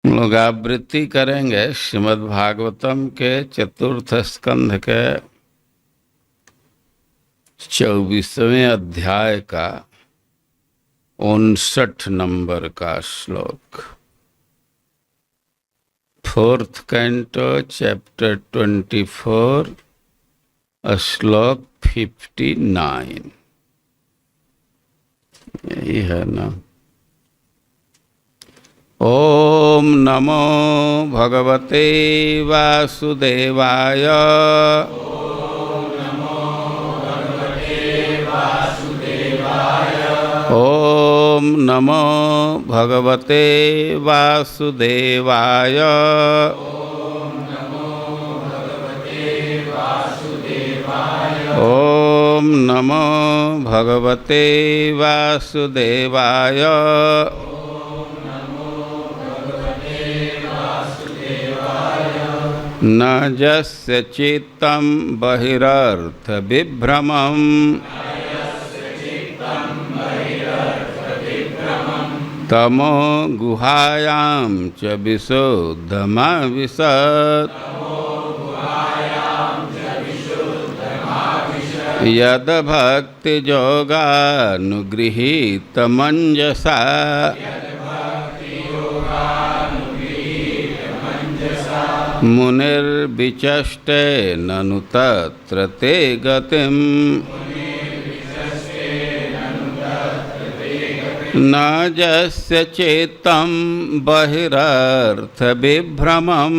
लोग आवृत्ति करेंगे श्रीमद् भागवतम के चतुर्थ स्कंध के 24वें अध्याय का 59 नंबर का श्लोक। फोर्थ कैंटो चैप्टर 24 श्लोक 59। यही है ना। ओम नमो भगवते वासुदेवाय। ओम नमो भगवते वासुदेवाय। ओम नमो भगवते वासुदेवाय। न जस्य चित्तं बहिरर्थ विभ्रमं तमो गुहायां च विशुद्धमविशत्। यद भक्तियोगानुगृहीतमञ्जसा मुनिर्विचष्टे ननु तत्र ते गतिम्। न जस्य चित्तं बहिरर्थ विभ्रमं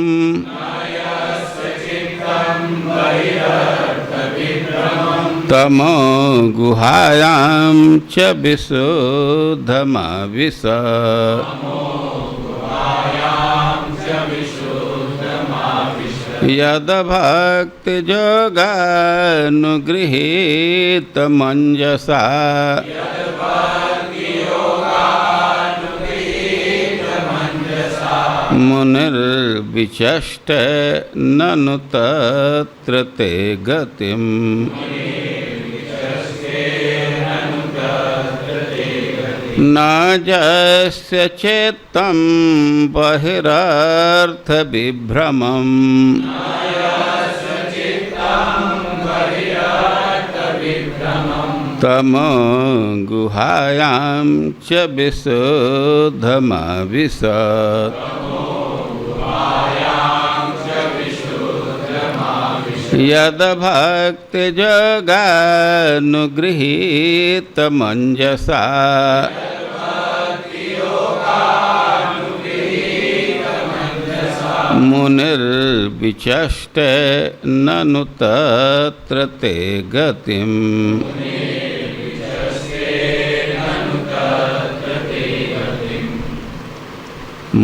तमो गुहायां च विशुद्धमविशत्। यद भक्तियोगानुगृहीतमञ्जसा मुनिर्विचष्टे ननु तत्र ते गतिम्। न जस्य चित्तं बहिरर्थ विभ्रमं तमो गुहायां च विशुद्धमविशत्। यद भक्तियोगानुगृहीतमञ्जसा मुनिर्विचष्टे ननु तत्र ते गतिम्।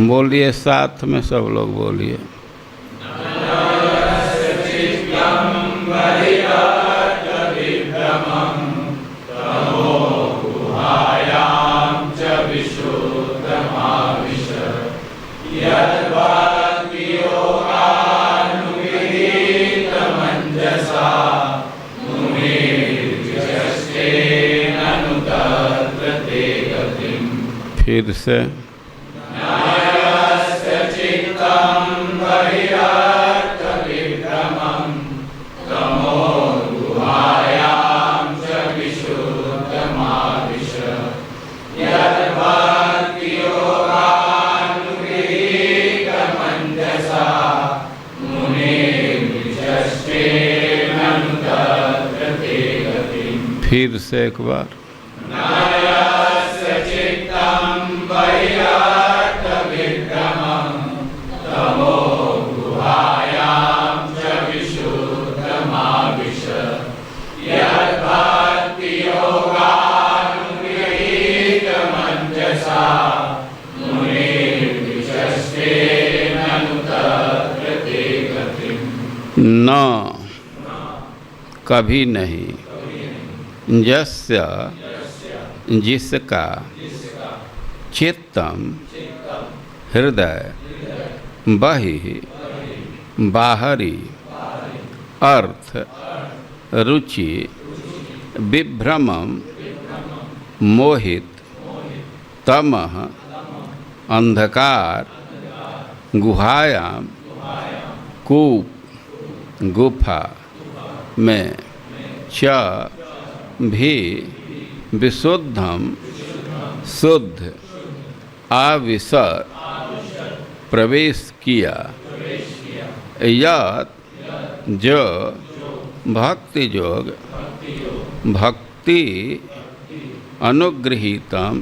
बोलिए, साथ में सब लोग बोलिए। फिर से फिर से एक बार। न कभी नहीं, जस्य जिसका, चित्तम हृदय, बहि बाहरी, अर्थ रुचि, विभ्रमं मोहित, तमः अंधकार, गुहायाम कूप गुफा में च भी विशुद्धम शुद्ध आविशत प्रवेश किया। यत जो भक्ति योग भक्ति अनुगृहीतम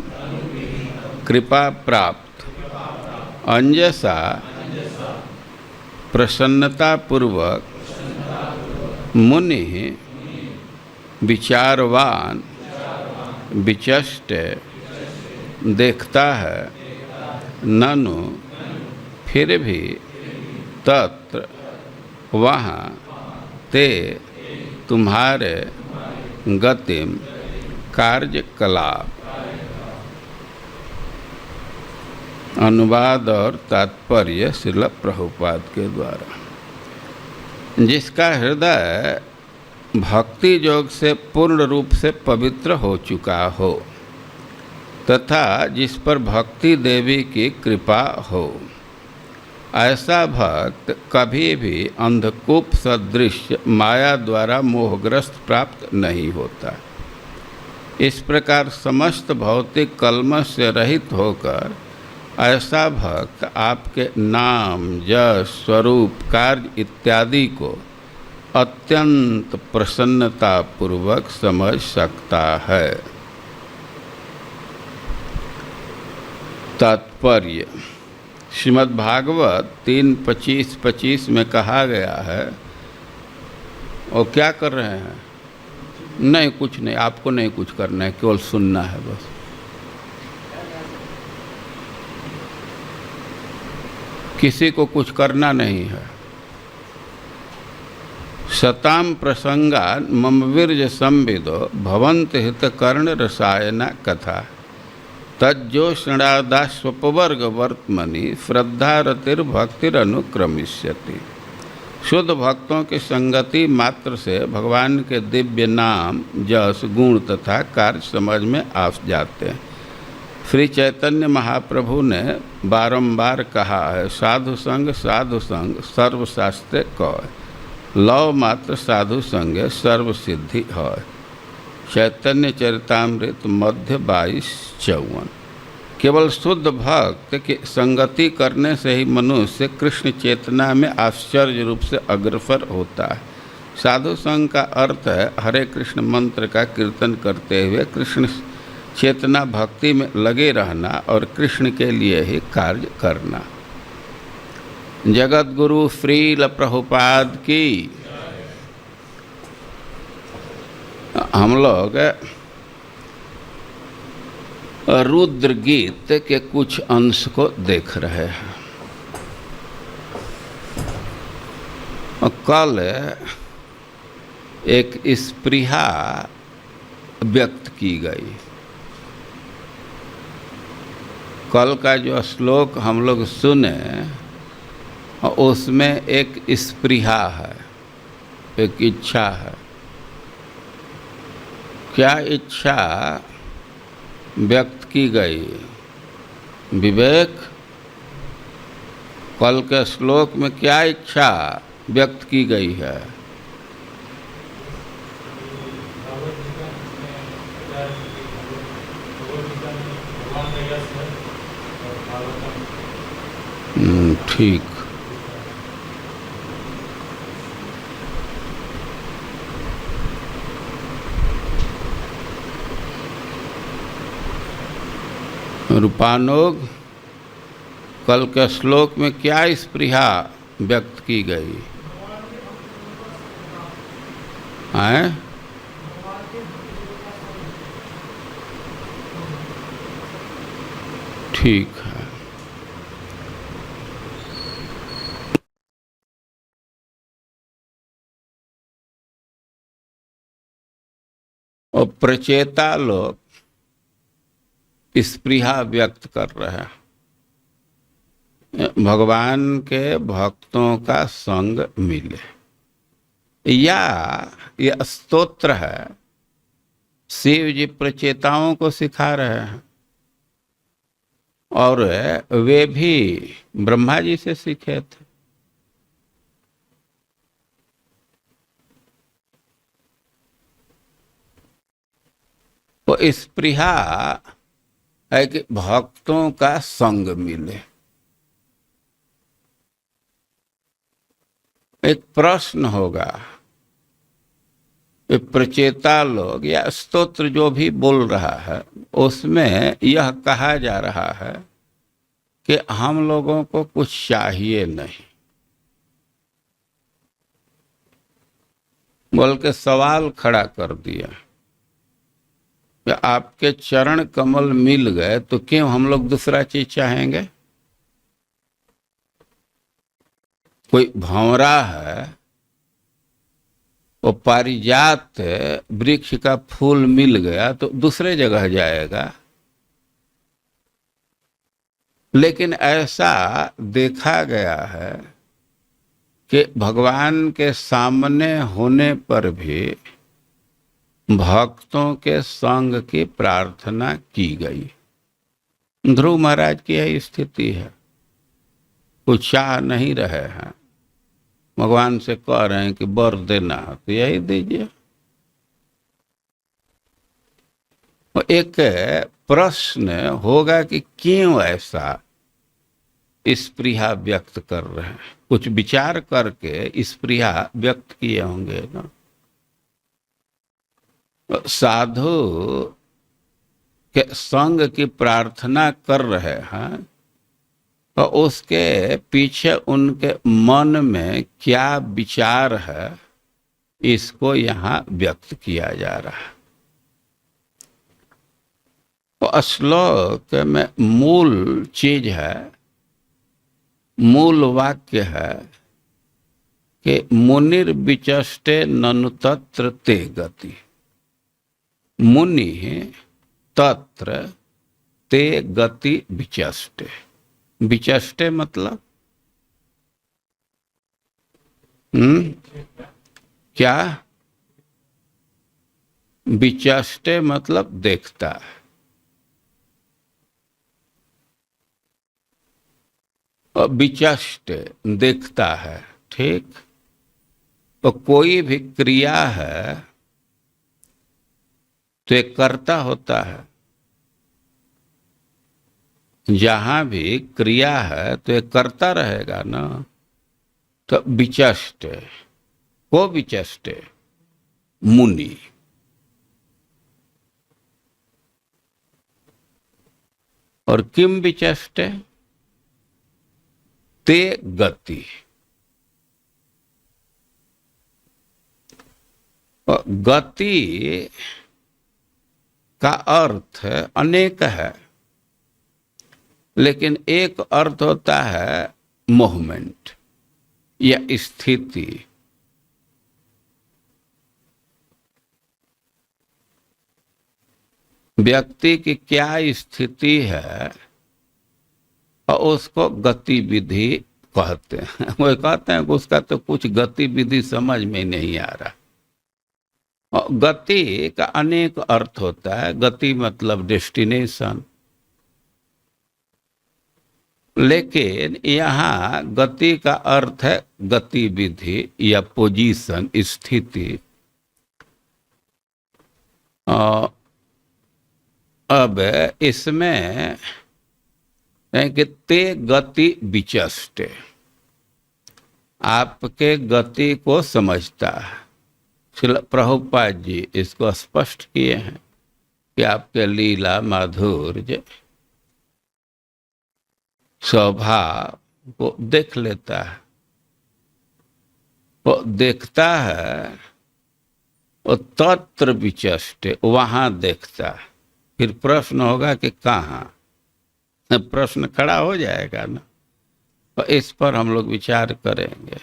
कृपा प्राप्त अंजसा प्रसन्नता पूर्वक मुनि विचारवान विचष्ट देखता है, ननु फिर भी तत्र वहाँ ते तुम्हारे गतिम कार्यकलाप। अनुवाद और तात्पर्य श्रील प्रभुपाद के द्वारा। जिसका हृदय भक्ति योग से पूर्ण रूप से पवित्र हो चुका हो तथा जिस पर भक्ति देवी की कृपा हो, ऐसा भक्त कभी भी अंधकूप सदृश माया द्वारा मोहग्रस्त प्राप्त नहीं होता। इस प्रकार समस्त भौतिक कल्मश से रहित होकर ऐसा भक्त आपके नाम यश स्वरूप कार्य इत्यादि को अत्यंत प्रसन्नता पूर्वक समझ सकता है। तात्पर्य श्रीमद् भागवत 3:25-25 में कहा गया है, और क्या कर रहे हैं? नहीं, कुछ नहीं, आपको नहीं कुछ करना है, केवल सुनना है बस। किसी को कुछ करना नहीं है। सताम प्रसंगान मम वीर्य संविदो भवंत हितकर्ण रसायना कथा तज्जोषणादास्वपवर्ग वर्तमनि श्रद्धारतिर्भक्तिरनुक्रमिष्यति। शुद्ध भक्तों की संगति मात्र से भगवान के दिव्य नाम जस गुण तथा कार्य समझ में आ जाते हैं। श्री चैतन्य महाप्रभु ने बारंबार कहा है, साधु संग सर्वशास्त्र कह, लव मात्र साधु संगे सर्व सिद्धि है। चैतन्य चरितामृत मध्य 22:54। केवल शुद्ध भक्त की संगति करने से ही मनुष्य कृष्ण चेतना में आश्चर्य रूप से अग्रसर होता है। साधु संग का अर्थ है हरे कृष्ण मंत्र का कीर्तन करते हुए कृष्ण चेतना भक्ति में लगे रहना और कृष्ण के लिए ही कार्य करना। जगत गुरु श्रील प्रभुपाद की। हम लोग रुद्र गीत के कुछ अंश को देख रहे हैं। कल एक स्पृहा व्यक्त की गई। कल का जो श्लोक हम लोग सुने उसमें एक स्पृहा है, एक इच्छा है। क्या इच्छा व्यक्त की गई? विवेक, कल के श्लोक में क्या इच्छा व्यक्त की गई है? ठीक। रूपानुग, कल के श्लोक में क्या स्पृहा व्यक्त की गई है? ठीक है। और प्रचेता लोग स्पृहा व्यक्त कर रहे हैं, भगवान के भक्तों का संग मिले। या यह स्तोत्र है, शिव जी प्रचेताओं को सिखा रहे हैं और वे भी ब्रह्मा जी से सीखे थे। तो स्पृहा है कि भक्तों का संग मिले। एक प्रश्न होगा, प्रचेता लोग या स्तोत्र जो भी बोल रहा है उसमें यह कहा जा रहा है कि हम लोगों को कुछ चाहिए नहीं, बोल के सवाल खड़ा कर दिया कि आपके चरण कमल मिल गए तो क्यों हम लोग दूसरा चीज चाहेंगे। कोई भंवरा है, वो पारिजात वृक्ष का फूल मिल गया तो दूसरे जगह जाएगा, लेकिन ऐसा देखा गया है कि भगवान के सामने होने पर भी भक्तों के संग की प्रार्थना की गई। ध्रुव महाराज की यही स्थिति है, कुछ चाह नहीं रहे हैं, भगवान से कह रहे हैं कि वर देना है तो यही दीजिए। एक प्रश्न होगा कि क्यों ऐसा स्पृहा व्यक्त कर रहे हैं, कुछ विचार करके स्पृहा व्यक्त किए होंगे ना। साधु के संग की प्रार्थना कर रहे हैं तो उसके पीछे उनके मन में क्या विचार है, इसको यहाँ व्यक्त किया जा रहा है। तो श्लोक में मूल चीज है, मूल वाक्य है कि मुनिर विचष्टे ननु तत्र ते गति। मुनि तत्र ते गति विचष्टे। विचष्टे मतलब क्या? विचष्टे मतलब देखता है। और विचष्ट देखता है, ठीक। तो कोई भी क्रिया है तो एक कर्ता होता है, जहां भी क्रिया है तो एक कर्ता रहेगा ना। तो विचष्टे, को विचष्टे? मुनि। और किम विचष्टे? ते गति। और गति का अर्थ अनेक है, लेकिन एक अर्थ होता है मूवमेंट या स्थिति। व्यक्ति की क्या स्थिति है और उसको गतिविधि कहते हैं। वो कहते हैं कि उसका तो कुछ गतिविधि समझ में नहीं आ रहा। और गति का अनेक अर्थ होता है। गति मतलब डेस्टिनेशन, लेकिन यहाँ गति का अर्थ है गतिविधि या पोजीशन, स्थिति। अब इसमें कि ते गति विचष्टे, आपके गति को समझता है। प्रभुपाद जी इसको स्पष्ट किए हैं कि आपके लीला माधुर्य स्वभाव को देख लेता है। वो देखता है, वो तत्र विचष्टे, वहां देखता है। फिर प्रश्न होगा कि कहाँ, प्रश्न खड़ा हो जाएगा ना। तो इस पर हम लोग विचार करेंगे।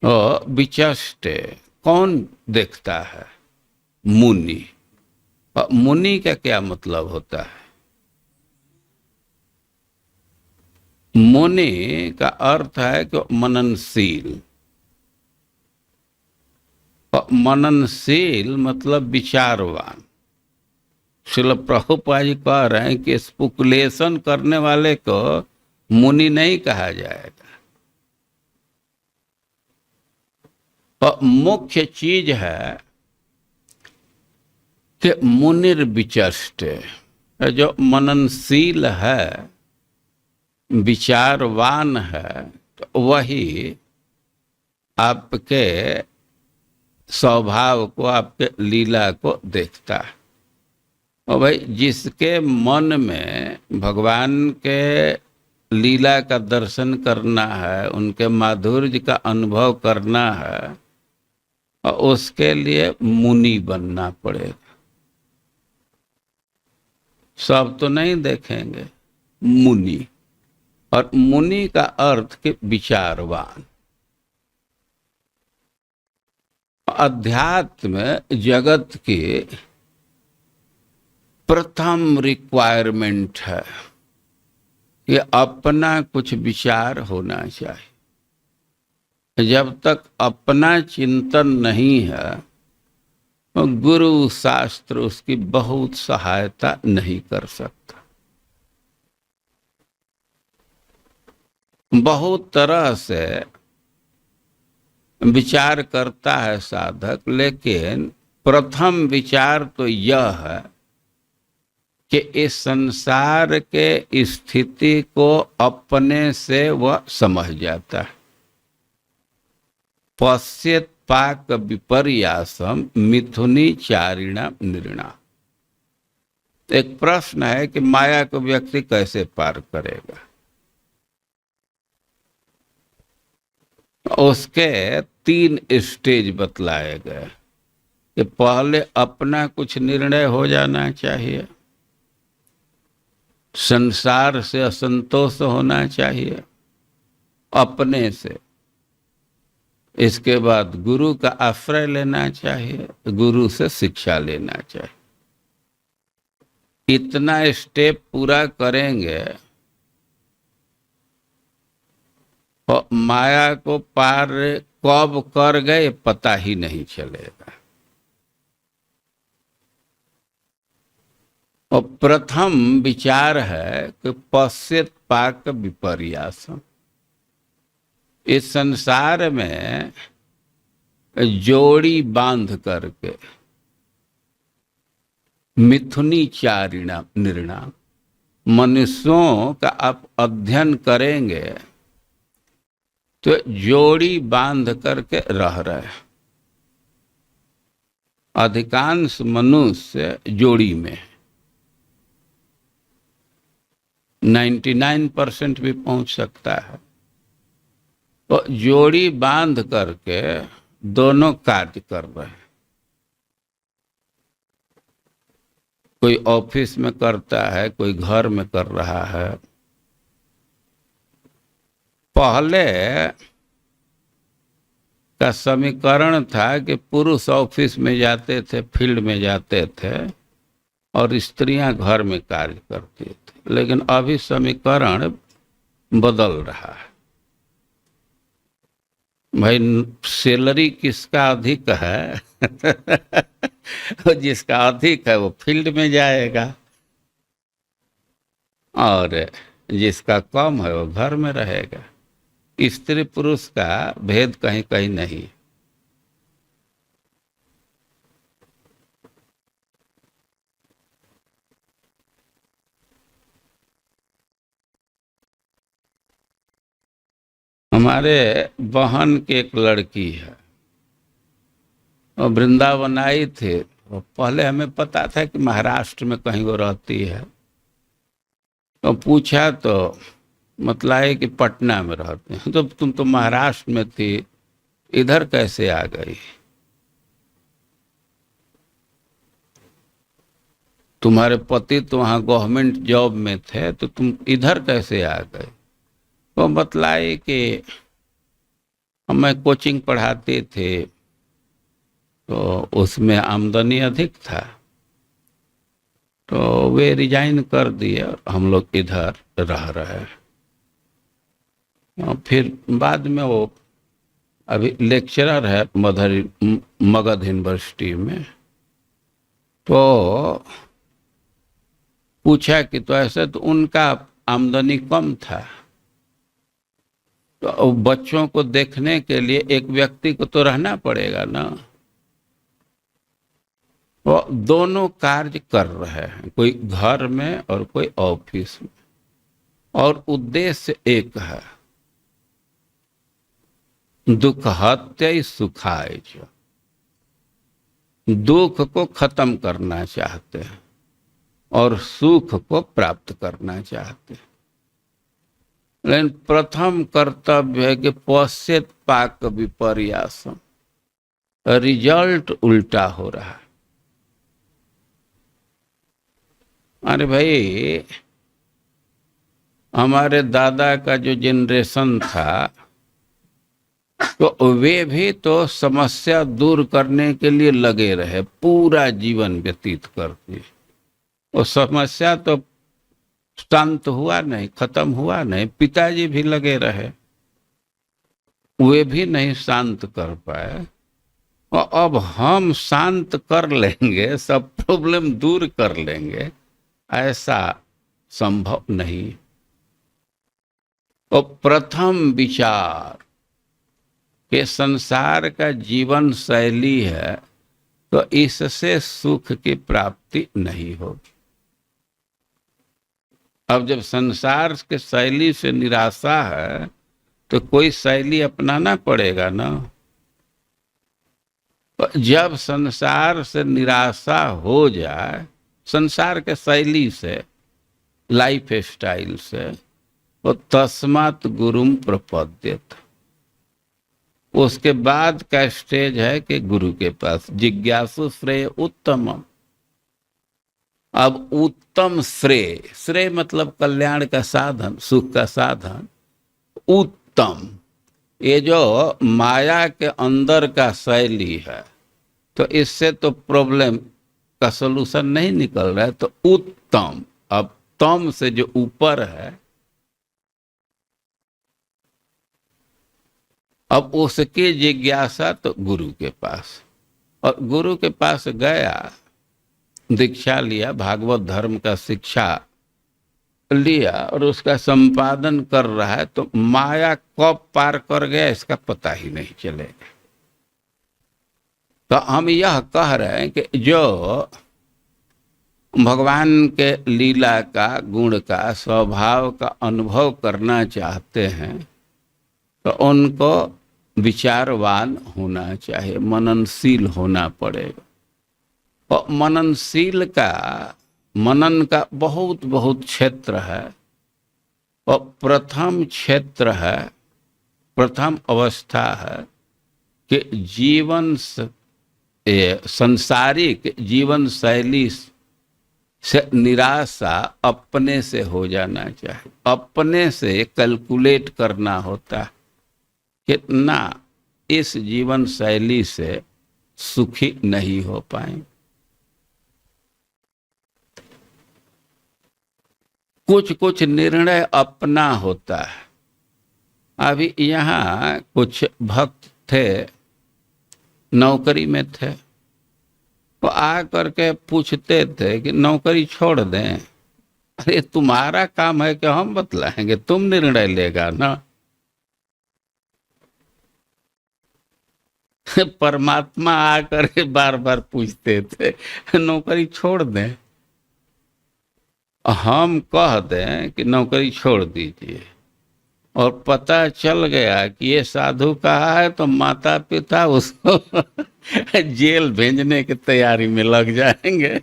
और विचष्टे कौन देखता है? मुनि। और मुनि का क्या मतलब होता है? मुनि का अर्थ है कि मननशील। मननशील मतलब विचारवान। श्रील प्रभुपाद जी कह रहे हैं कि स्पेकुलेशन करने वाले को मुनि नहीं कहा जाएगा। और मुख्य चीज है कि मुनिर विचष्टे, जो मननशील है, विचारवान है, तो वही आपके स्वभाव को, आपके लीला को देखता है। और भाई जिसके मन में भगवान के लीला का दर्शन करना है, उनके माधुर्य का अनुभव करना है, और उसके लिए मुनि बनना पड़ेगा। सब तो नहीं देखेंगे, मुनि। और मुनि का अर्थ के विचारवान। अध्यात्म जगत की प्रथम रिक्वायरमेंट है कि अपना कुछ विचार होना चाहिए। जब तक अपना चिंतन नहीं है, तो गुरु शास्त्र उसकी बहुत सहायता नहीं कर सकता। बहुत तरह से विचार करता है साधक, लेकिन प्रथम विचार तो यह है कि इस संसार के स्थिति को अपने से वह समझ जाता है। पश्येत पाक विपर्यासम मिथुनी चारिणा नृणा। एक प्रश्न है कि माया को व्यक्ति कैसे पार करेगा। उसके 3 स्टेज बतलाए गए कि पहले अपना कुछ निर्णय हो जाना चाहिए, संसार से असंतोष होना चाहिए अपने से। इसके बाद गुरु का आश्रय लेना चाहिए, गुरु से शिक्षा लेना चाहिए। इतना स्टेप पूरा करेंगे और माया को पार कब कर गए पता ही नहीं चलेगा। और प्रथम विचार है कि पश्येत पाक विपर्यासम। इस संसार में जोड़ी बांध करके मिथुनी चारिणा नृणाम, मनुष्यों का आप अध्ययन करेंगे तो जोड़ी बांध करके रह रहे। अधिकांश मनुष्य जोड़ी में, 99% भी पहुंच सकता है। तो जोड़ी बांध करके दोनों कार्य कर रहे हैं। कोई ऑफिस में करता है, कोई घर में कर रहा है। पहले का समीकरण था कि पुरुष ऑफिस में जाते थे, फील्ड में जाते थे, और स्त्रियां घर में कार्य करती थी। लेकिन अभी समीकरण बदल रहा है। भाई सैलरी किसका अधिक है जिसका अधिक है वो फील्ड में जाएगा, और जिसका कम है वो घर में रहेगा। स्त्री पुरुष का भेद कहीं कहीं नहीं। हमारे बहन की एक लड़की है, और वृंदावन आई थी। और पहले हमें पता था कि महाराष्ट्र में कहीं वो रहती है। तो पूछा तो मतलब है कि पटना में रहते हैं। तो तुम तो महाराष्ट्र में थी, इधर कैसे आ गई? तुम्हारे पति तो वहाँ गवर्नमेंट जॉब में थे, तो तुम इधर कैसे आ गए? तो बतलाए कि मैं कोचिंग पढ़ाते थे, तो उसमें आमदनी अधिक था, तो वे रिजाइन कर दिए और हम लोग इधर रह रहे हैं। फिर बाद में वो अभी लेक्चरर है मगध यूनिवर्सिटी में। तो पूछा कि तो ऐसे, तो उनका आमदनी कम था, तो बच्चों को देखने के लिए एक व्यक्ति को तो रहना पड़ेगा ना। वो दोनों कार्य कर रहे हैं, कोई घर में और कोई ऑफिस में, और उद्देश्य एक है, दुख हत्या सुखाय। जो दुख को खत्म करना चाहते हैं और सुख को प्राप्त करना चाहते हैं। लेकिन प्रथम कर्तव्य है कि पश्चात पाक विपर्यासम, रिजल्ट उल्टा हो रहा है। अरे भाई, हमारे दादा का जो जनरेशन था, तो वे भी तो समस्या दूर करने के लिए लगे रहे, पूरा जीवन व्यतीत करते। वो समस्या तो शांत हुआ नहीं, खत्म हुआ नहीं। पिताजी भी लगे रहे, वे भी नहीं शांत कर पाए। और अब हम शांत कर लेंगे, सब प्रॉब्लम दूर कर लेंगे, ऐसा संभव नहीं। और प्रथम विचार के संसार का जीवन शैली है, तो इससे सुख की प्राप्ति नहीं होगी। अब जब संसार के शैली से निराशा है, तो कोई शैली अपनाना पड़ेगा ना। जब संसार से निराशा हो जाए, संसार के शैली से, लाइफ स्टाइल से, तो तस्मात् गुरुम प्रपद्येत। उसके बाद का स्टेज है कि गुरु के पास, जिज्ञासु श्रेय उत्तमम। अब उत्तम श्रेय, श्रेय मतलब कल्याण का साधन, सुख का साधन, उत्तम। ये जो माया के अंदर का शैली है, तो इससे तो प्रॉब्लम का सलूशन नहीं निकल रहा है। तो उत्तम, अब तम से जो ऊपर है, अब उसकी जिज्ञासा तो गुरु के पास। और गुरु के पास गया, दीक्षा लिया, भागवत धर्म का शिक्षा लिया और उसका संपादन कर रहा है, तो माया कब पार कर गया इसका पता ही नहीं चलेगा। तो हम यह कह रहे हैं कि जो भगवान के लीला का, गुण का, स्वभाव का अनुभव करना चाहते हैं, तो उनको विचारवान होना चाहिए, मननशील होना पड़ेगा। और मनन का बहुत बहुत क्षेत्र है। और प्रथम क्षेत्र है, प्रथम अवस्था है कि संसारिक जीवन शैली से निराशा अपने से हो जाना चाहिए। अपने से कैलकुलेट करना होता है कितना इस जीवन शैली से सुखी नहीं हो पाएंगे। कुछ कुछ निर्णय अपना होता है। अभी यहाँ कुछ भक्त थे, नौकरी में थे, तो आ करके पूछते थे कि नौकरी छोड़ दें। अरे तुम्हारा काम है कि हम बतलाएंगे, तुम निर्णय लेगा ना। परमात्मा आकर के बार बार पूछते थे नौकरी छोड़ दें, हम कह दें कि नौकरी छोड़ दीजिए, और पता चल गया कि ये साधु कहा है, तो माता पिता उसको जेल भेजने की तैयारी में लग जाएंगे।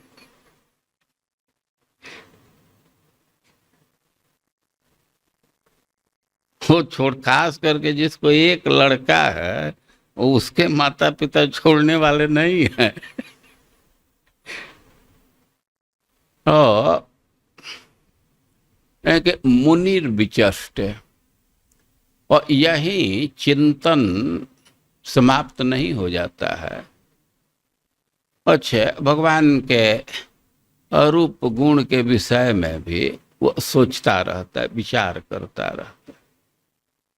वो छोड़, खास करके जिसको एक लड़का है, उसके माता पिता छोड़ने वाले नहीं हैं। और मुनिर विचष्टे, और यही चिंतन समाप्त नहीं हो जाता है। अच्छा, भगवान के रूप गुण के विषय में भी वो सोचता रहता है, विचार करता रहता है,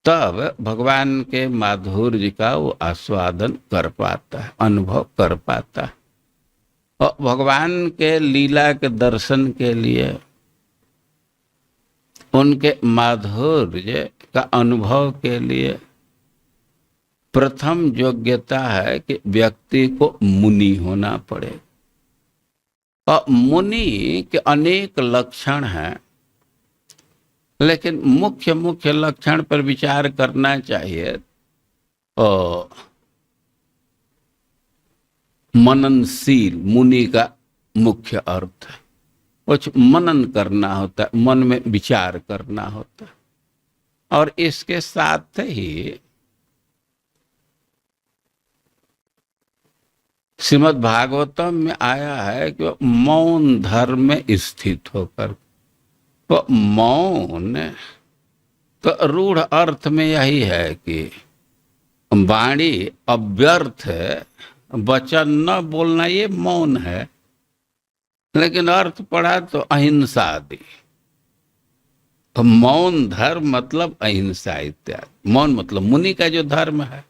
तब भगवान के माधुर्य का वो आस्वादन कर पाता है, अनुभव कर पाता है। और भगवान के लीला के दर्शन के लिए उनके माधुर्य का अनुभव के लिए प्रथम योग्यता है कि व्यक्ति को मुनि होना पड़े। और मुनि के अनेक लक्षण हैं, लेकिन मुख्य मुख्य लक्षण पर विचार करना चाहिए। और मननशील मुनि का मुख्य अर्थ है, कुछ मनन करना होता है, मन में विचार करना होता है। और इसके साथ ही श्रीमद् भागवतम में आया है कि मौन धर्म में स्थित होकर, तो मौन तो रूढ़ अर्थ में यही है कि वाणी अव्यर्थ है, वचन न बोलना, ये मौन है। लेकिन अर्थ पढ़ा तो अहिंसा आदि, तो मौन धर्म मतलब अहिंसा इत्यादि। मौन मतलब मुनि का जो धर्म है।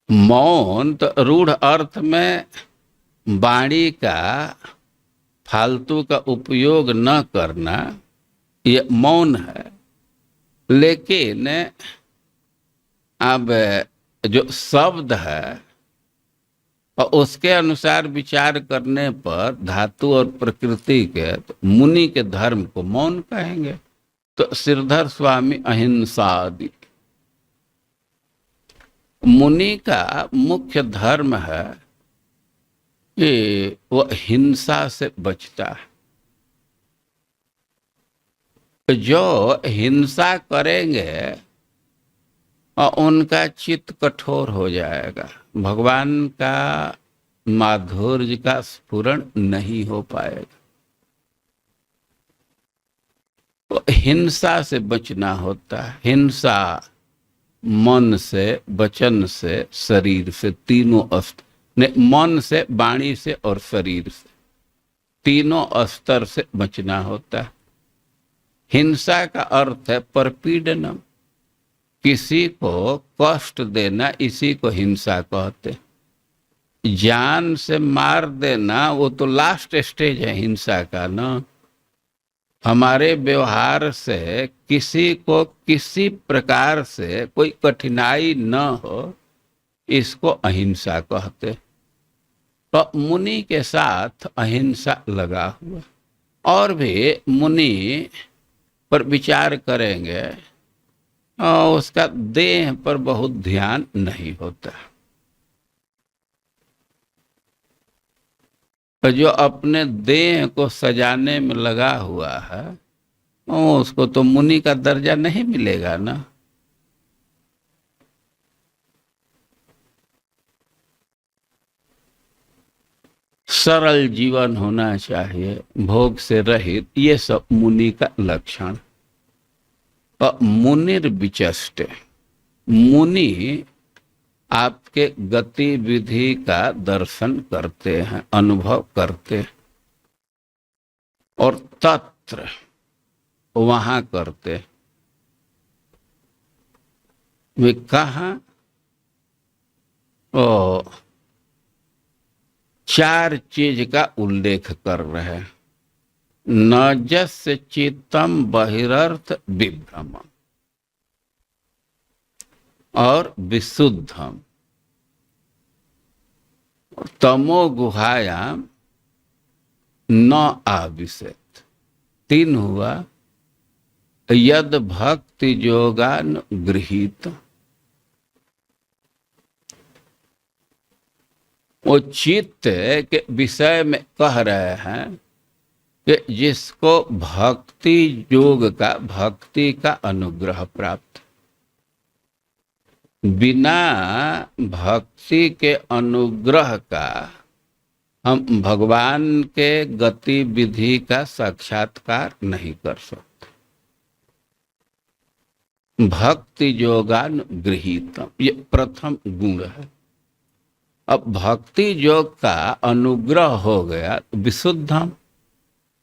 मौन तो रूढ़ अर्थ में वाणी का फालतू का उपयोग न करना, ये मौन है। लेकिन अब जो शब्द है और उसके अनुसार विचार करने पर धातु और प्रकृति के, तो मुनि के धर्म को मौन कहेंगे। तो श्रीधर स्वामी अहिंसा आदि, मुनि का मुख्य धर्म है कि वह हिंसा से बचता है। जो हिंसा करेंगे और उनका चित्त कठोर हो जाएगा, भगवान का माधुर्य का स्फुरण नहीं हो पाएगा। तो हिंसा से बचना होता है। हिंसा मन से, वचन से, शरीर से, तीनों अस्त्र ने, मन से, वाणी से और शरीर से, तीनों अस्तर से बचना होता है। हिंसा का अर्थ है परपीड़नम, किसी को कष्ट देना, इसी को हिंसा कहते। जान से मार देना वो तो लास्ट स्टेज है हिंसा का ना। हमारे व्यवहार से किसी को किसी प्रकार से कोई कठिनाई न हो, इसको अहिंसा कहते। तो मुनि के साथ अहिंसा लगा हुआ। और भी मुनि पर विचार करेंगे और उसका देह पर बहुत ध्यान नहीं होता। तो जो अपने देह को सजाने में लगा हुआ है, उसको तो मुनि का दर्जा नहीं मिलेगा ना। सरल जीवन होना चाहिए, भोग से रहित, ये सब मुनि का लक्षण। मुनिर विचष्टे, मुनि आपके गतिविधि का दर्शन करते हैं, अनुभव करते हैं, और तत्र वहां करते। वे कहाँ? चार चीज का उल्लेख कर रहे हैं। नजस्य चित्तम बहिरर्थ विभ्रमम और विशुद्धम, तमो गुहायाम न आविशेत। तीन हुआ। यद भक्ति योगान गृहीत, वो चित्त के विषय में कह रहे हैं कि जिसको भक्ति योग का, भक्ति का अनुग्रह प्राप्त। बिना भक्ति के अनुग्रह का हम भगवान के गतिविधि का साक्षात्कार नहीं कर सकते। भक्ति योगान गृहीतम, ये प्रथम गुण है। अब भक्ति योग का अनुग्रह हो गया, विशुद्धम,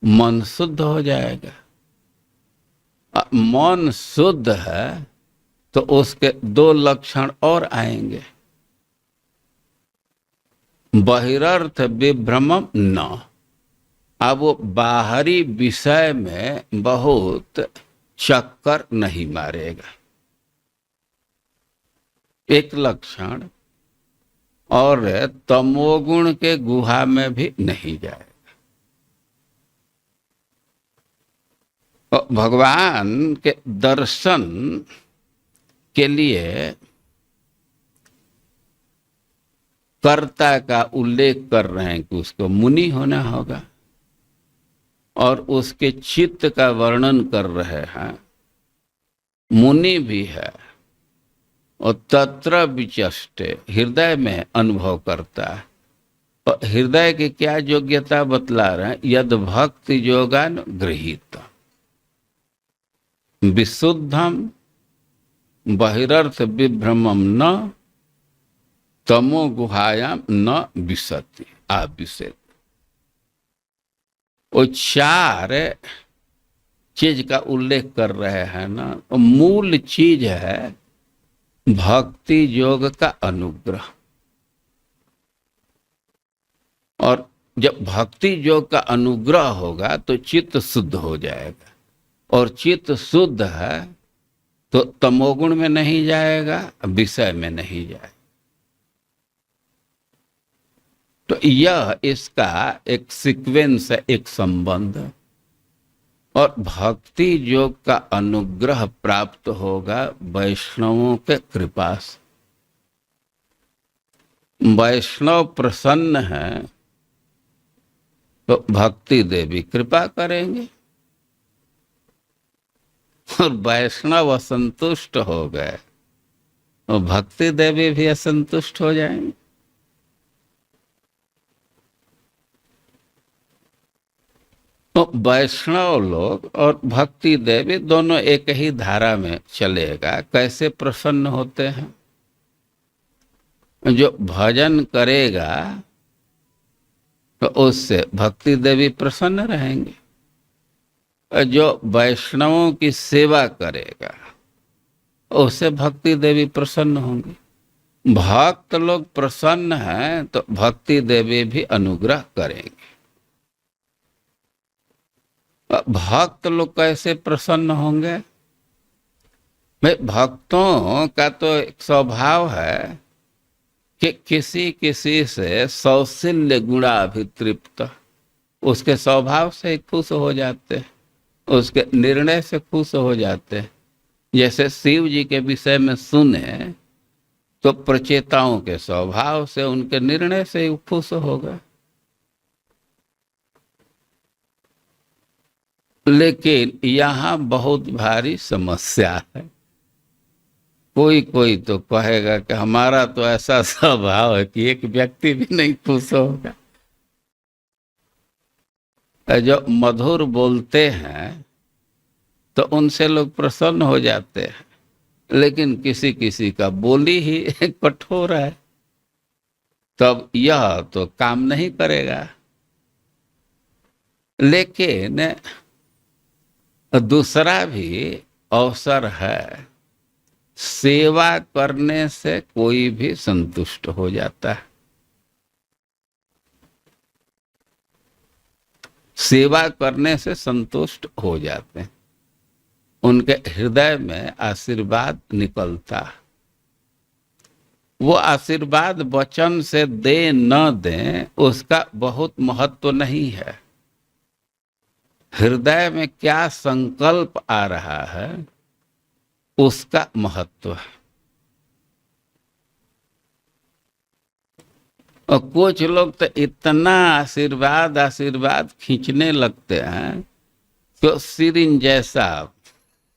मन शुद्ध हो जाएगा। मन शुद्ध है तो उसके दो लक्षण और आएंगे। बहिरर्थ विभ्रमम न, अब वो बाहरी विषय में बहुत चक्कर नहीं मारेगा। एक लक्षण, और तमोगुण के गुहा में भी नहीं जाएगा। तो भगवान के दर्शन के लिए कर्ता का उल्लेख कर रहे हैं कि उसको मुनि होना होगा, और उसके चित्त का वर्णन कर रहे हैं। मुनि भी है और तत्र विचष्टे, हृदय में अनुभव करता है। और हृदय की क्या योग्यता बतला रहे हैं? यद भक्ति योगान गृहीत विशुद्धम बहिरर्थ विभ्रमम न तमो गुहायाम न विशति आविशेत। वो चार चीज का उल्लेख कर रहे हैं ना, तो मूल चीज है भक्ति योग का अनुग्रह। और जब भक्ति योग का अनुग्रह होगा तो चित्त शुद्ध हो जाएगा, और चित्त शुद्ध है तो तमोगुण में नहीं जाएगा, विषय में नहीं जाएगा। तो यह इसका एक सीक्वेंस है, एक संबंध। और भक्ति योग का अनुग्रह प्राप्त होगा वैष्णवों के कृपा से। वैष्णव प्रसन्न है तो भक्ति देवी कृपा करेंगे, और वैष्णव असंतुष्ट हो गए तो भक्ति देवी भी असंतुष्ट हो जाएंगे। तो वैष्णव लोग और भक्ति देवी दोनों एक ही धारा में चलेगा। कैसे प्रसन्न होते हैं? जो भजन करेगा तो उससे भक्ति देवी प्रसन्न रहेंगे, और जो वैष्णवों की सेवा करेगा उससे भक्ति देवी प्रसन्न होंगी। भक्त लोग प्रसन्न हैं तो भक्ति देवी भी अनुग्रह करेंगे। भक्त लोग कैसे प्रसन्न होंगे? भाई, भक्तों का तो एक स्वभाव है कि किसी किसी से सौशील्य गुणाभितृप्त, उसके स्वभाव से खुश हो जाते हैं, उसके निर्णय से खुश हो जाते हैं। जैसे शिव जी के विषय में सुने तो प्रचेताओं के स्वभाव से, उनके निर्णय से खुश हो गए। लेकिन यहाँ बहुत भारी समस्या है। कोई कोई तो कहेगा कि हमारा तो ऐसा स्वभाव है कि एक व्यक्ति भी नहीं खुश होगा। जो मधुर बोलते हैं तो उनसे लोग प्रसन्न हो जाते हैं, लेकिन किसी किसी का बोली ही कठोर है, तब यह तो काम नहीं करेगा। लेकिन दूसरा भी अवसर है, सेवा करने से कोई भी संतुष्ट हो जाता है। सेवा करने से संतुष्ट हो जाते हैं, उनके हृदय में आशीर्वाद निकलता है। वो आशीर्वाद वचन से दे न दें उसका बहुत महत्व नहीं है। हृदय में क्या संकल्प आ रहा है उसका महत्व है। और कुछ लोग तो इतना आशीर्वाद आशीर्वाद खींचने लगते हैं तो सिरिंज जैसा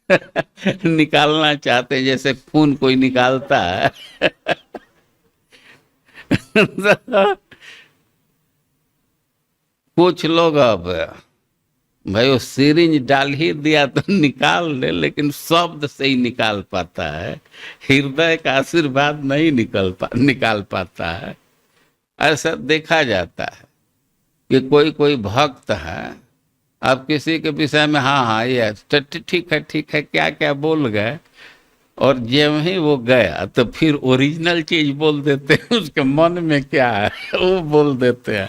निकालना चाहते हैं, जैसे खून कोई निकालता है। कुछ लोग अब भाई वो सिरिंज डाल ही दिया तो निकाल ले, लेकिन शब्द से ही निकाल पाता है, हृदय का आशीर्वाद नहीं निकाल पाता है। ऐसा देखा जाता है कि कोई कोई भक्त है, आप किसी के विषय में हाँ हाँ ये ठीक है क्या क्या बोल गए, और जब ही वो गया तो फिर ओरिजिनल चीज बोल देते हैं, उसके मन में क्या है वो बोल देते हैं।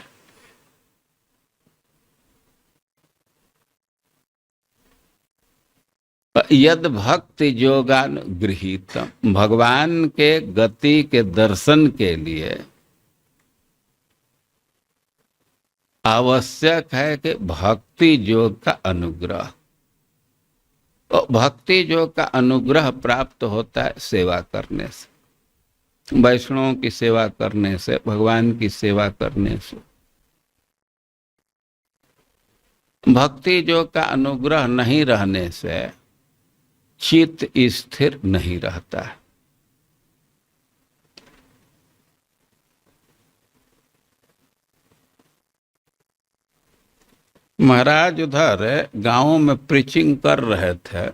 यद भक्ति योगानुगृहीतम, भगवान के गति के दर्शन के लिए आवश्यक है कि भक्ति योग का अनुग्रह। तो भक्ति योग का अनुग्रह प्राप्त होता है सेवा करने से, वैष्णवों की सेवा करने से, भगवान की सेवा करने से। भक्ति योग का अनुग्रह नहीं रहने से चित्त स्थिर नहीं रहता है। महाराज उधर गांवों में प्रीचिंग कर रहे थे,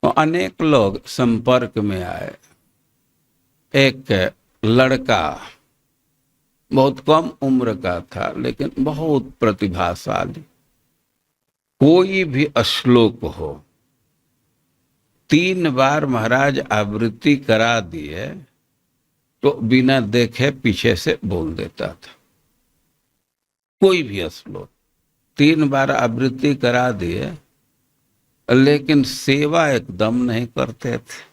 तो अनेक लोग संपर्क में आए। एक लड़का बहुत कम उम्र का था, लेकिन बहुत प्रतिभाशाली। कोई भी श्लोक हो 3 बार महाराज आवृत्ति करा दिए तो बिना देखे पीछे से बोल देता था। कोई भी श्लोक 3 बार आवृत्ति करा दिए, लेकिन सेवा एकदम नहीं करते थे।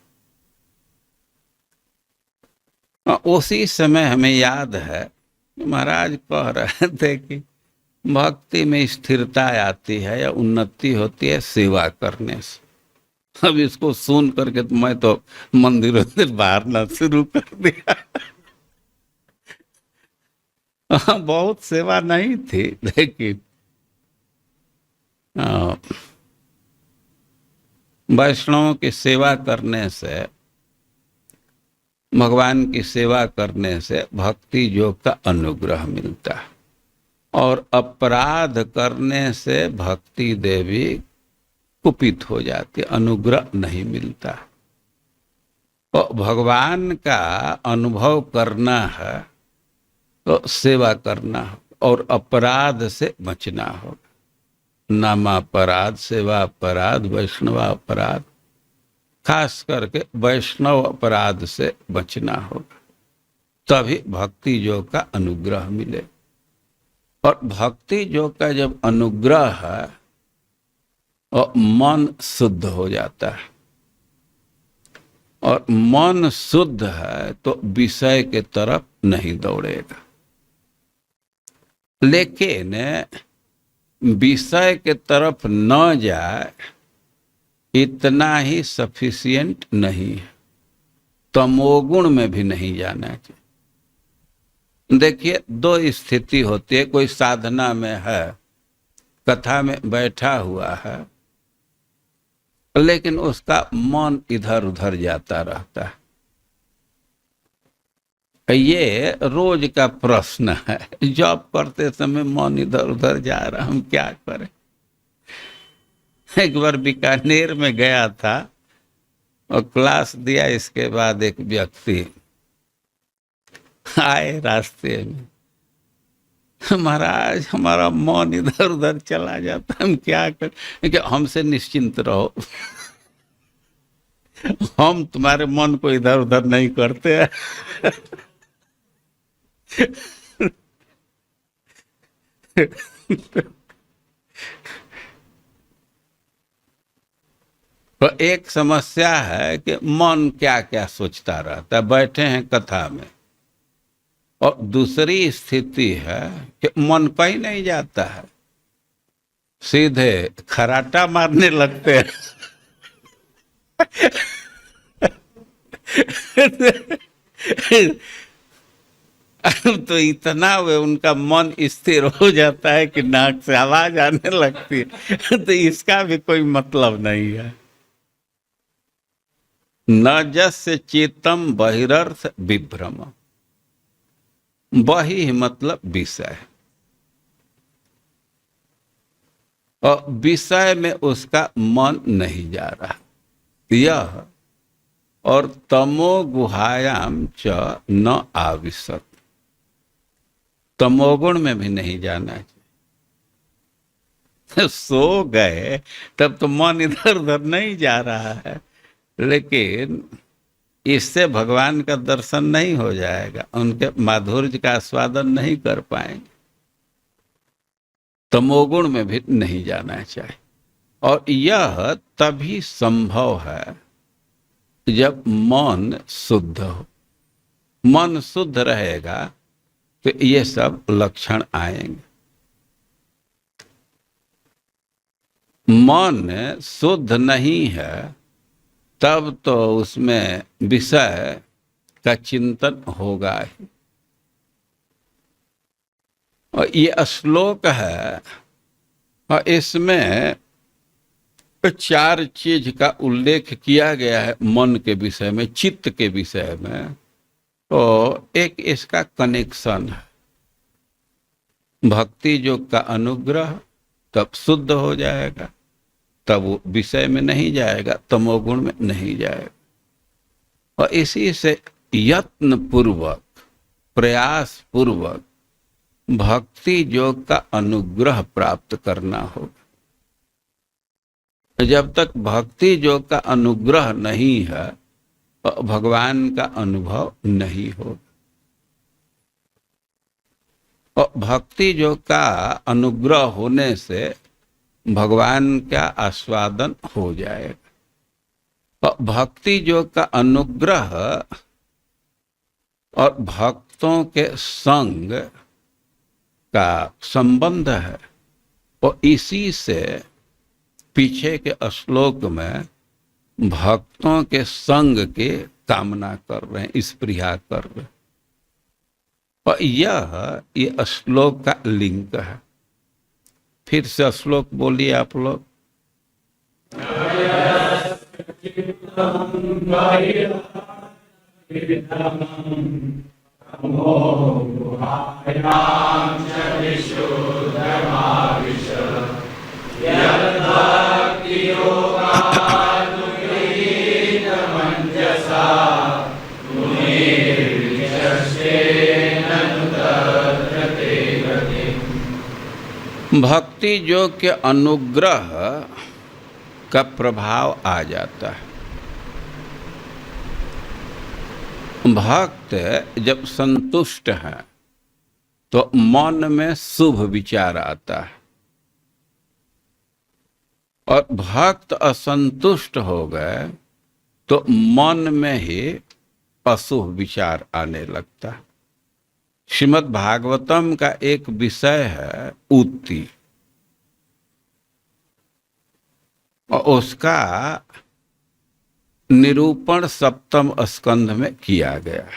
उसी समय हमें याद है महाराज कह रहे थे कि भक्ति में स्थिरता आती है या उन्नति होती है सेवा करने से। अब इसको सुन करके तो मैं तो मंदिरों से बाहरना शुरू कर दिया। बहुत सेवा नहीं थी, लेकिन वैष्णवों की सेवा करने से, भगवान की सेवा करने से भक्ति योग का अनुग्रह मिलता है। और अपराध करने से भक्ति देवी कुपित हो जाती, अनुग्रह नहीं मिलता। तो भगवान का अनुभव करना है तो सेवा करना हो और अपराध से बचना हो। नामापराध, सेवा अपराध, वैष्णव अपराध, खास करके वैष्णव अपराध से बचना होगा, तभी भक्ति योग का अनुग्रह मिले। और भक्ति योग का जब अनुग्रह है और मन शुद्ध हो जाता है, और मन शुद्ध है तो विषय के तरफ नहीं दौड़ेगा। लेकिन विषय के तरफ न जाए इतना ही सफिशिएंट नहीं है, तमोगुण में भी नहीं जाना चाहिए। देखिए 2 स्थिति होती है। कोई साधना में है, कथा में बैठा हुआ है, लेकिन उसका मन इधर उधर जाता रहता है। ये रोज का प्रश्न है। जॉब करते समय मन इधर उधर जा रहा, हम क्या करें। एक बार बीकानेर में गया था और क्लास दिया। इसके बाद एक व्यक्ति आए रास्ते में, महाराज हमारा मन इधर उधर चला जाता, हम क्या करें। कि हमसे निश्चिंत रहो, हम तुम्हारे मन को इधर उधर नहीं करते हैं। तो एक समस्या है कि मन क्या क्या सोचता रहता है। बैठे हैं कथा में, और दूसरी स्थिति है कि मन कहीं नहीं जाता है, सीधे खराटा मारने लगते हैं। तो इतना वे उनका मन स्थिर हो जाता है कि नाक से आवाज आने लगती है। तो इसका भी कोई मतलब नहीं है। न जस्य चित्तम बहिरर्थ विभ्रम, वही मतलब विषय, और विषय में उसका मन नहीं जा रहा। यह और तमो गुहायाम च न आविशत, तमोगुण में भी नहीं जाना चाहिए। सो गए तब तो मन इधर उधर नहीं जा रहा है, लेकिन इससे भगवान का दर्शन नहीं हो जाएगा, उनके माधुर्य का आस्वादन नहीं कर पाएंगे। तमोगुण में भी नहीं जाना चाहिए। और यह तभी संभव है जब मन शुद्ध हो। मन शुद्ध रहेगा तो ये सब लक्षण आएंगे। मन शुद्ध नहीं है तब तो उसमें विषय का चिंतन होगा ही। और ये श्लोक है और इसमें 4 चीज का उल्लेख किया गया है मन के विषय में, चित्त के विषय में। तो एक इसका कनेक्शन है, भक्ति योग का अनुग्रह, तब शुद्ध हो जाएगा, तब वो विषय में नहीं जाएगा, तमोगुण में नहीं जाएगा। और इसी से यत्न पूर्वक, प्रयास पूर्वक भक्ति योग का अनुग्रह प्राप्त करना होगा। जब तक भक्ति योग का अनुग्रह नहीं है तो भगवान का अनुभव नहीं होगा। और भक्ति योग का अनुग्रह होने से भगवान का आस्वादन हो जाएगा। और भक्ति योग का अनुग्रह और भक्तों के संग का संबंध है। और इसी से पीछे के श्लोक में भक्तों के संग के कामना कर रहे हैं, स्पृहा कर रहे हैं। और ये श्लोक का लिंक है। फिर से श्लोक बोलिए आप लोग। भक्ति योग के अनुग्रह का प्रभाव आ जाता है। भक्त जब संतुष्ट है तो मन में शुभ विचार आता है, और भक्त असंतुष्ट हो गए तो मन में ही अशुभ विचार आने लगता है। श्रीमद् भागवतम का एक विषय है उत्ति, और उसका निरूपण 7वें स्कंध में किया गया।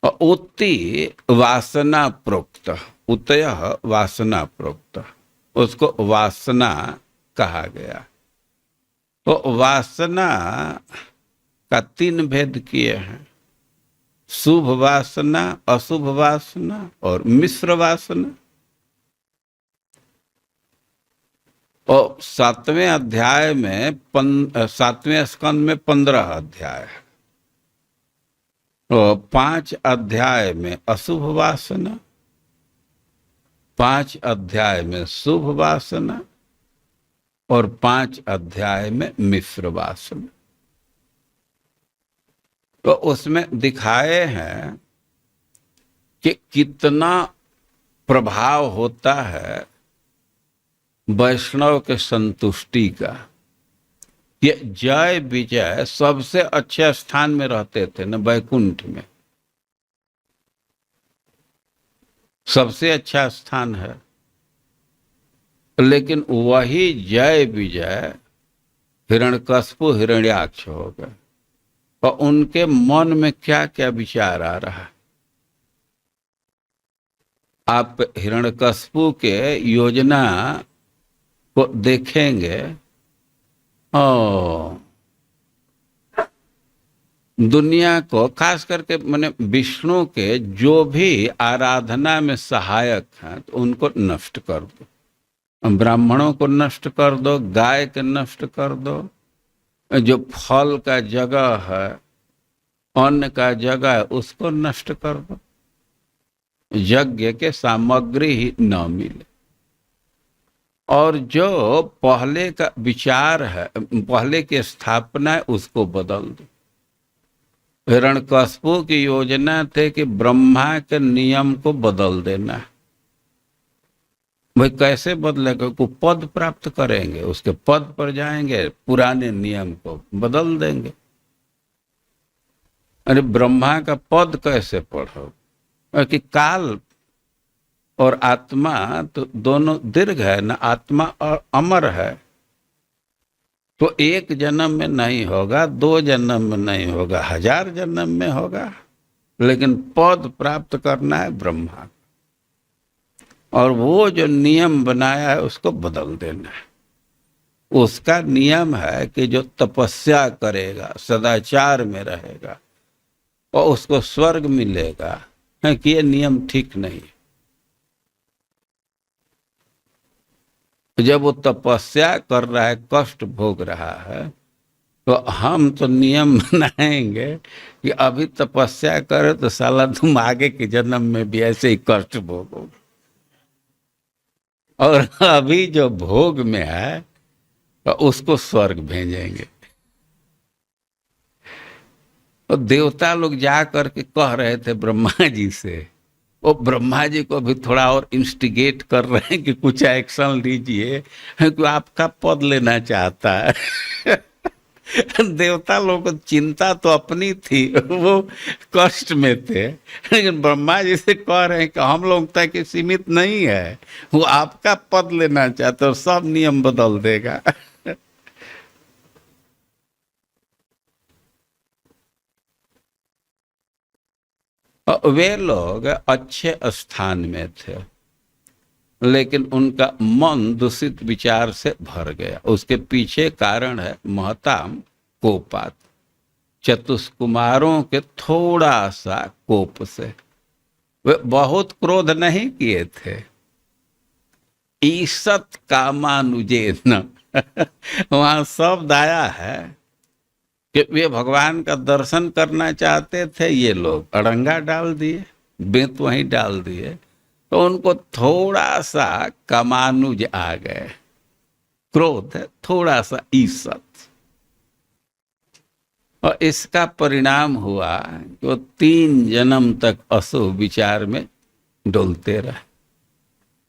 और उत्ति वासना प्रोक्त, उतयः वासना प्रोक्त, उसको वासना कहा गया। तो वासना का 3 भेद किए हैं, शुभ वासना, अशुभ वासना और मिश्र वासना। और 7वें अध्याय में 7वें स्कंद में 15 अध्याय है। तो 5 अध्याय में अशुभ वासना, 5 अध्याय में शुभ वासना और 5 अध्याय में मिश्र वासना। तो उसमें दिखाए हैं कि कितना प्रभाव होता है वैष्णव के संतुष्टि का। ये जय विजय सबसे अच्छे स्थान में रहते थे न, वैकुंठ में सबसे अच्छा स्थान है। लेकिन वही जय विजय हिरण्यकश्यप हिरण्याक्ष हो गए। और उनके मन में क्या क्या विचार आ रहा है, आप हिरण्यकश्यप के योजना को देखेंगे। दुनिया को खास करके माने विष्णु के जो भी आराधना में सहायक हैं तो उनको नष्ट कर दो। ब्राह्मणों को नष्ट कर दो, गाय के नष्ट कर दो, जो फल का जगह है, अन्न का जगह है, उसको नष्ट कर दो। यज्ञ के सामग्री ही न मिले। और जो पहले का विचार है, पहले की स्थापना है, उसको बदल दो। हिरण्यकश्यप की योजना थे कि ब्रह्मा के नियम को बदल देना। भाई कैसे बदलेगा? को पद प्राप्त करेंगे, उसके पद पर जाएंगे, पुराने नियम को बदल देंगे। अरे ब्रह्मा का पद कैसे पढ़ो? कि काल और आत्मा तो दोनों दीर्घ है ना, आत्मा और अमर है। तो एक जन्म में नहीं होगा, 2 जन्म में नहीं होगा, 1000 जन्म में होगा, लेकिन पद प्राप्त करना है ब्रह्मा। और वो जो नियम बनाया है उसको बदल देना है। उसका नियम है कि जो तपस्या करेगा, सदाचार में रहेगा, और उसको स्वर्ग मिलेगा, है कि ये नियम ठीक नहीं है। जब वो तपस्या कर रहा है, कष्ट भोग रहा है, तो हम तो नियम बनाएंगे कि अभी तपस्या करे तो साला तुम आगे के जन्म में भी ऐसे ही कष्ट भोगोगे, और अभी जो भोग में है तो उसको स्वर्ग भेजेंगे। तो देवता लोग जा करके कह रहे थे ब्रह्मा जी से, वो ब्रह्मा जी को भी थोड़ा और इंस्टिगेट कर रहे हैं कि कुछ एक्शन लीजिए, कि आपका पद लेना चाहता है। देवता लोगों को चिंता तो अपनी थी, वो कष्ट में थे, लेकिन ब्रह्मा जी से कह रहे हैं कि हम लोग तक सीमित नहीं है, वो आपका पद लेना चाहते और सब नियम बदल देगा। और वे लोग अच्छे स्थान में थे, लेकिन उनका मन दूषित विचार से भर गया। उसके पीछे कारण है महताम कोपात, चतुष्कुमारों के थोड़ा सा कोप से। वे बहुत क्रोध नहीं किए थे। ईसत कामानुजेन वहां शब्द आया है कि वे भगवान का दर्शन करना चाहते थे, ये लोग अड़ंगा डाल दिए, बेंत वहीं डाल दिए, तो उनको थोड़ा सा कामानुज आ गए, क्रोध, थोड़ा सा ईसत। और इसका परिणाम हुआ कि वो 3 जन्म तक अशुभ विचार में डोलते रहे।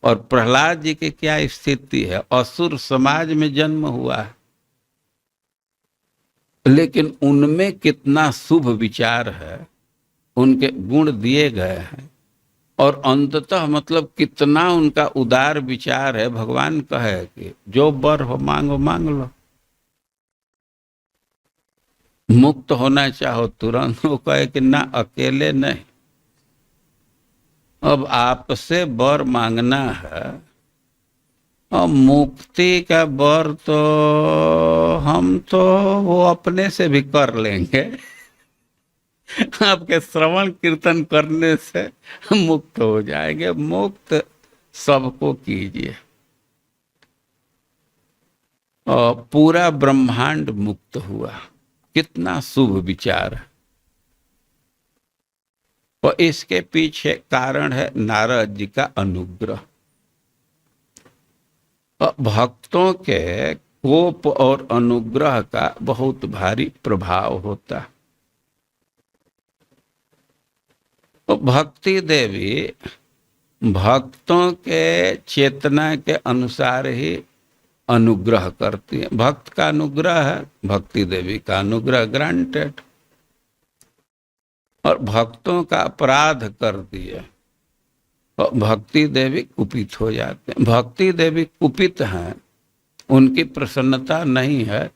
और प्रहलाद जी की क्या स्थिति है? असुर समाज में जन्म हुआ है, लेकिन उनमें कितना शुभ विचार है, उनके गुण दिए गए हैं, और अंततः मतलब कितना उनका उदार विचार है। भगवान कहे कि जो वर हो मांगो मांग लो, मुक्त होना चाहो तुरंत, वो कहे कि ना अकेले नहीं, अब आपसे वर मांगना है, और मुक्ति का वर तो हम तो वो अपने से भी कर लेंगे। आपके श्रवण कीर्तन करने से मुक्त हो जाएंगे। मुक्त सबको कीजिए, और पूरा ब्रह्मांड मुक्त हुआ। कितना शुभ विचार है। और इसके पीछे कारण है नारद जी का अनुग्रह। भक्तों के कोप और अनुग्रह का बहुत भारी प्रभाव होता है। तो भक्ति देवी भक्तों के चेतना के अनुसार ही अनुग्रह करती है। भक्त का अनुग्रह है, भक्ति देवी का अनुग्रह ग्रांटेड। और भक्तों का अपराध कर दिए और भक्ति देवी कुपित हो जाते हैं। भक्ति देवी कुपित हैं, उनकी प्रसन्नता नहीं है,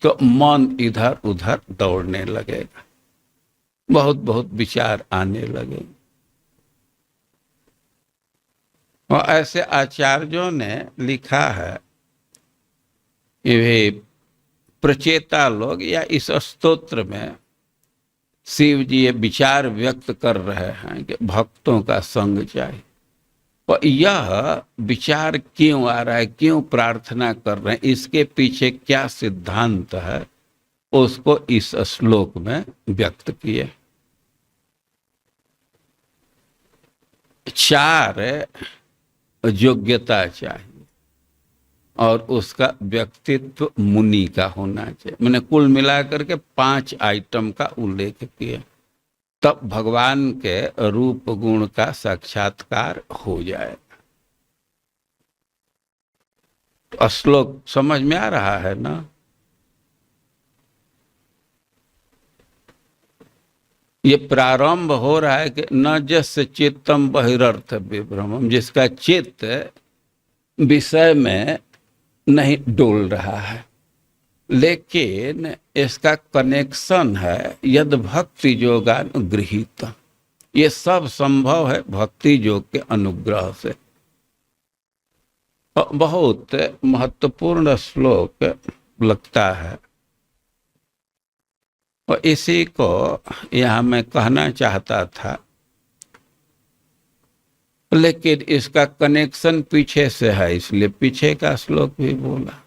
तो मन इधर उधर दौड़ने लगेगा, बहुत बहुत विचार आने लगेंगे। और ऐसे आचार्यों ने लिखा है, ये प्रचेता लोग या इस स्तोत्र में शिव जी ये विचार व्यक्त कर रहे हैं कि भक्तों का संग चाहिए। और यह विचार क्यों आ रहा है, क्यों प्रार्थना कर रहे हैं, इसके पीछे क्या सिद्धांत है, उसको इस श्लोक में व्यक्त किए। 4 योग्यता चाहिए, और उसका व्यक्तित्व मुनि का होना चाहिए। मैंने कुल मिलाकर के 5 आइटम का उल्लेख किया, तब भगवान के रूप गुण का साक्षात्कार हो जाएगा। तो श्लोक समझ में आ रहा है ना? ये प्रारंभ हो रहा है कि न जस्य चित्तम बहिरर्थ विभ्रमम, जिसका चित्त विषय में नहीं डोल रहा है, लेकिन इसका कनेक्शन है यद भक्ति योगानुगृहीत। ये सब संभव है भक्ति योग के अनुग्रह से। बहुत महत्वपूर्ण श्लोक लगता है और इसी को यहाँ मैं कहना चाहता था, लेकिन इसका कनेक्शन पीछे से है, इसलिए पीछे का श्लोक भी बोला।